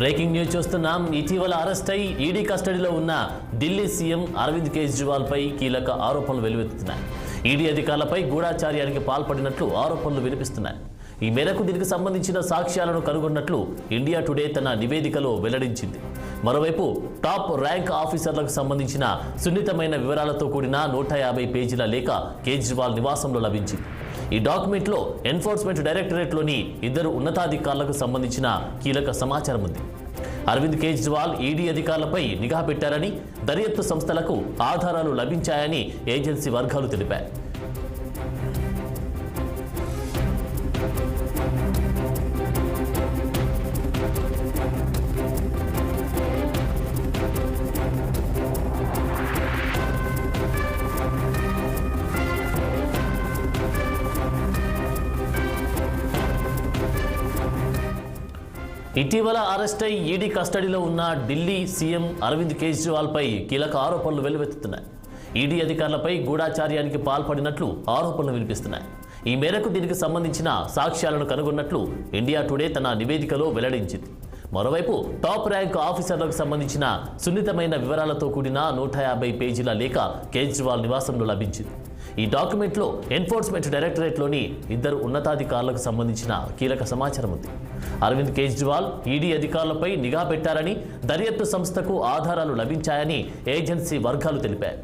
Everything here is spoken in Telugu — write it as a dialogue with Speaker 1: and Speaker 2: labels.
Speaker 1: బ్రేకింగ్ న్యూస్ చూస్తున్నాం. ఇటీవల అరెస్ట్ అయి ఈడీ కస్టడీలో ఉన్న ఢిల్లీ సీఎం అరవింద్ కేజ్రీవాల్ పై కీలక ఆరోపణలు వెలువెత్తుతున్నాయి. ఈడీ అధికారులపై గూఢాచార్యానికి పాల్పడినట్లు ఆరోపణలు వినిపిస్తున్నాయి. ఈ మేరకు దీనికి సంబంధించిన సాక్ష్యాలను కనుగొన్నట్లు ఇండియా టుడే తన నివేదికలో వెల్లడించింది. మరోవైపు టాప్ ర్యాంక్ ఆఫీసర్లకు సంబంధించిన సున్నితమైన వివరాలతో కూడిన 150 పేజీల లేఖ కేజ్రీవాల్ నివాసంలో లభించింది. ఈ డాక్యుమెంట్లో ఎన్ఫోర్స్మెంట్ డైరెక్టరేట్లోని 2 ఉన్నతాధికారులకు సంబంధించిన కీలక సమాచారం ఉంది. అరవింద్ కేజ్రీవాల్ ఈడీ అధికారులపై నిఘా పెట్టారని, దర్యాప్తు సంస్థలకు ఆధారాలు లభించాయని ఏజెన్సీ వర్గాలు తెలిపాయి. ఇటీవల అరెస్ట్ అయి ఈడీ కస్టడీలో ఉన్న ఢిల్లీ సీఎం అరవింద్ కేజ్రీవాల్ పై కీలక ఆరోపణలు వెల్లువెత్తుతున్నాయి. ఈడీ అధికారులపై గూఢాచార్యానికి పాల్పడినట్లు ఆరోపణలు వినిపిస్తున్నాయి. ఈ మేరకు దీనికి సంబంధించిన సాక్ష్యాలను కనుగొన్నట్లు ఇండియా టుడే తన నివేదికలో వెల్లడించింది. మరోవైపు టాప్ ర్యాంక్ ఆఫీసర్లకు సంబంధించిన సున్నితమైన వివరాలతో కూడిన 150 పేజీల లేఖ కేజ్రీవాల్ నివాసంలో లభించింది. ఈ డాక్యుమెంట్లో ఎన్ఫోర్స్మెంట్ డైరెక్టరేట్లోని 2 ఉన్నతాధికారులకు సంబంధించిన కీలక సమాచారం ఉంది. అరవింద్ కేజ్రీవాల్ ఈడీ అధికారులపై నిఘా పెట్టారని, దర్యాప్తు సంస్థకు ఆధారాలు లభించాయని ఏజెన్సీ వర్గాలు తెలిపాయి.